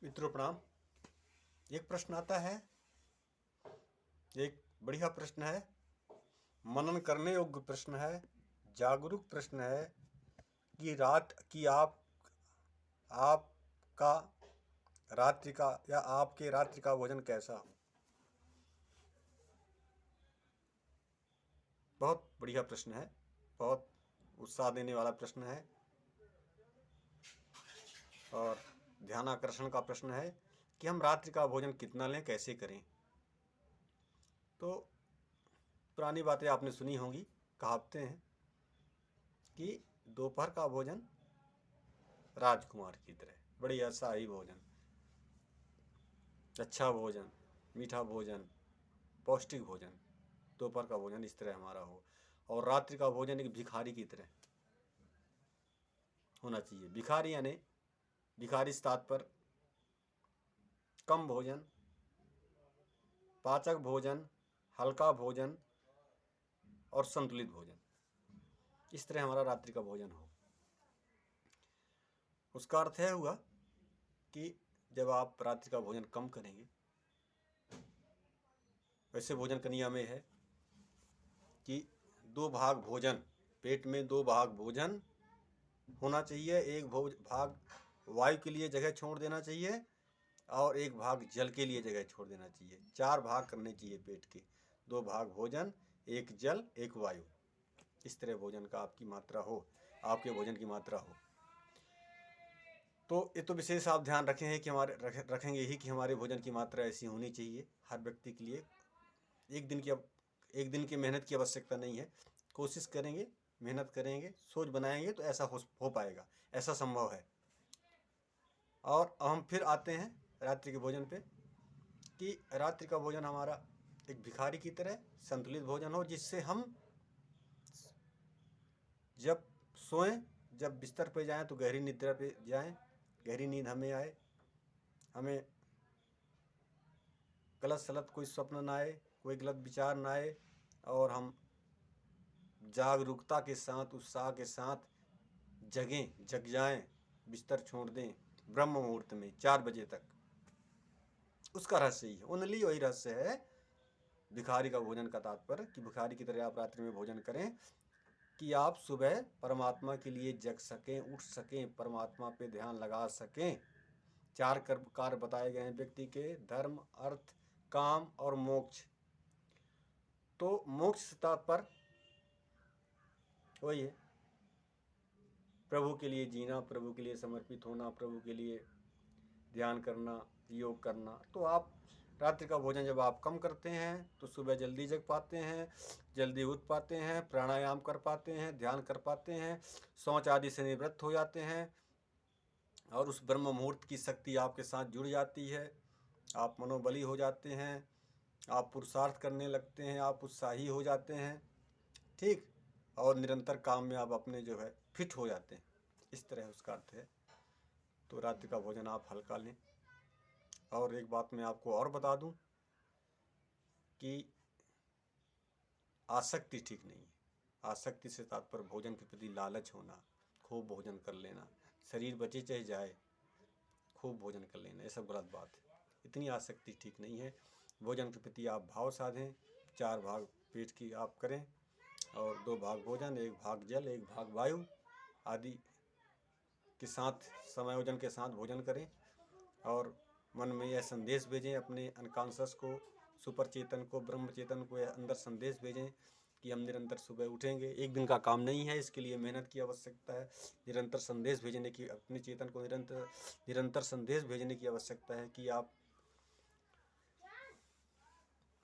मित्रों प्रणाम। एक प्रश्न आता है, एक बढ़िया प्रश्न है, मनन करने योग्य प्रश्न है, जागरूक प्रश्न है कि आपका रात्रि का या आपके रात्रि का भोजन कैसा हो। बहुत बढ़िया प्रश्न है, बहुत उत्साह देने वाला प्रश्न है और ध्यानाकर्षण का प्रश्न है कि हम रात्रि का भोजन कितना लें, कैसे करें। तो पुरानी बातें आपने सुनी होंगी, कहावतें हैं कि दोपहर का भोजन राजकुमार की तरह, बड़ी शाही भोजन, अच्छा भोजन, मीठा भोजन, पौष्टिक भोजन, दोपहर का भोजन इस तरह हमारा हो। और रात्रि का भोजन एक भिखारी की तरह होना चाहिए। भिखारी यानी भिखारी से तात्पर्य कम भोजन, पाचक भोजन, हल्का भोजन और संतुलित भोजन, इस तरह हमारा रात्रि का भोजन हो। उसका अर्थ है हुआ कि जब आप रात्रि का भोजन कम करेंगे, वैसे भोजन का नियम है कि 2 भाग भोजन, पेट में 2 भाग भोजन होना चाहिए, एक भाग वायु के लिए जगह छोड़ देना चाहिए और एक भाग जल के लिए जगह छोड़ देना चाहिए। 4 भाग करने चाहिए पेट के, 2 भाग भोजन, एक जल, एक वायु, इस तरह भोजन का आपकी मात्रा हो, आपके भोजन की मात्रा हो। तो ये तो विशेष आप ध्यान रखें कि रखेंगे ही कि हमारे भोजन की मात्रा ऐसी होनी चाहिए हर व्यक्ति के लिए। एक दिन की मेहनत की आवश्यकता नहीं है, कोशिश करेंगे, मेहनत करेंगे, सोच बनाएंगे तो ऐसा हो पाएगा, ऐसा संभव है। और हम फिर आते हैं रात्रि के भोजन पे कि रात्रि का भोजन हमारा एक भिखारी की तरह संतुलित भोजन हो, जिससे हम जब सोएं, जब बिस्तर पे जाएं तो गहरी निद्रा पे जाएं, गहरी नींद हमें आए, हमें गलत सलत कोई स्वप्न ना आए, कोई गलत विचार ना आए और हम जागरूकता के साथ, उत्साह के साथ जग जाएं, बिस्तर छोड़ दें ब्रह्म मुहूर्त में 4 बजे तक। उसका रहस्य ही है, ओनली वही रहस्य है भिखारी का भोजन का तात्पर्य कि भिखारी की तरह आप रात्रि में भोजन करें कि आप सुबह परमात्मा के लिए जग सकें, उठ सकें, परमात्मा पे ध्यान लगा सकें। 4 कार्य बताए गए हैं व्यक्ति के, धर्म, अर्थ, काम और मोक्ष। तो मोक्ष तात्पर्य वही है, प्रभु के लिए जीना, प्रभु के लिए समर्पित होना, प्रभु के लिए ध्यान करना, योग करना। तो आप रात्रि का भोजन जब आप कम करते हैं तो सुबह जल्दी जग पाते हैं, जल्दी उठ पाते हैं, प्राणायाम कर पाते हैं, ध्यान कर पाते हैं, शौच आदि से निवृत्त हो जाते हैं और उस ब्रह्म मुहूर्त की शक्ति आपके साथ जुड़ जाती है। आप मनोबली हो जाते हैं, आप पुरुषार्थ करने लगते हैं, आप उत्साही हो जाते हैं, ठीक, और निरंतर काम में आप अपने जो है फिट हो जाते हैं, इस तरह उसका अर्थ है। तो रात्रि का भोजन आप हल्का लें। और एक बात मैं आपको और बता दूं कि आसक्ति ठीक नहीं है। आसक्ति से तात्पर्य भोजन के प्रति लालच होना, खूब भोजन कर लेना, शरीर बचे चाहे जाए, खूब भोजन कर लेना, ये सब गलत बात है। इतनी आसक्ति ठीक नहीं है। भोजन के प्रति आप भाव साधें, 4 भाग पेट की आप करें और 2 भाग भोजन, 1 भाग जल, 1 भाग वायु आदि के साथ समायोजन के साथ भोजन करें और मन में यह संदेश भेजें अपने अनकॉन्शस को, सुपर चेतन को, ब्रह्म चेतन को यह अंदर संदेश भेजें कि हम निरंतर सुबह उठेंगे। एक दिन का काम नहीं है, इसके लिए मेहनत की आवश्यकता है। निरंतर संदेश भेजने की, अपने चेतन को निरंतर संदेश भेजने की आवश्यकता है कि आप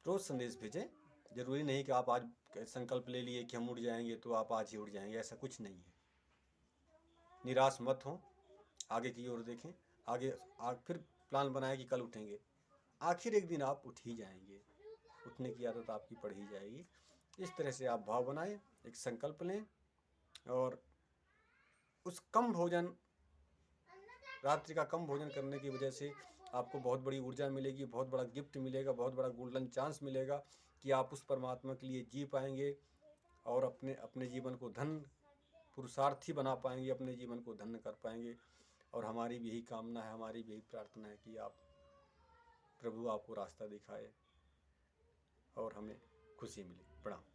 रोज संदेश भेजें। जरूरी नहीं कि आप आज संकल्प ले लिए कि हम उठ जाएंगे तो आप आज ही उठ जाएंगे, ऐसा कुछ नहीं है। निराश मत हो, आगे की ओर देखें, आगे फिर प्लान बनाएं कि कल उठेंगे, आखिर एक दिन आप उठ ही जाएंगे, उठने की आदत आपकी पड़ ही जाएगी। इस तरह से आप भाव बनाएं, एक संकल्प लें और उस कम भोजन, रात्रि का कम भोजन करने की वजह से आपको बहुत बड़ी ऊर्जा मिलेगी, बहुत बड़ा गिफ्ट मिलेगा, बहुत बड़ा गोल्डन चांस मिलेगा कि आप उस परमात्मा के लिए जी पाएंगे और अपने जीवन को धन पुरुषार्थी बना पाएंगे, अपने जीवन को धन्य कर पाएंगे और हमारी भी यही कामना है, हमारी भी यही प्रार्थना है कि आप प्रभु आपको रास्ता दिखाए और हमें खुशी मिले। प्रणाम।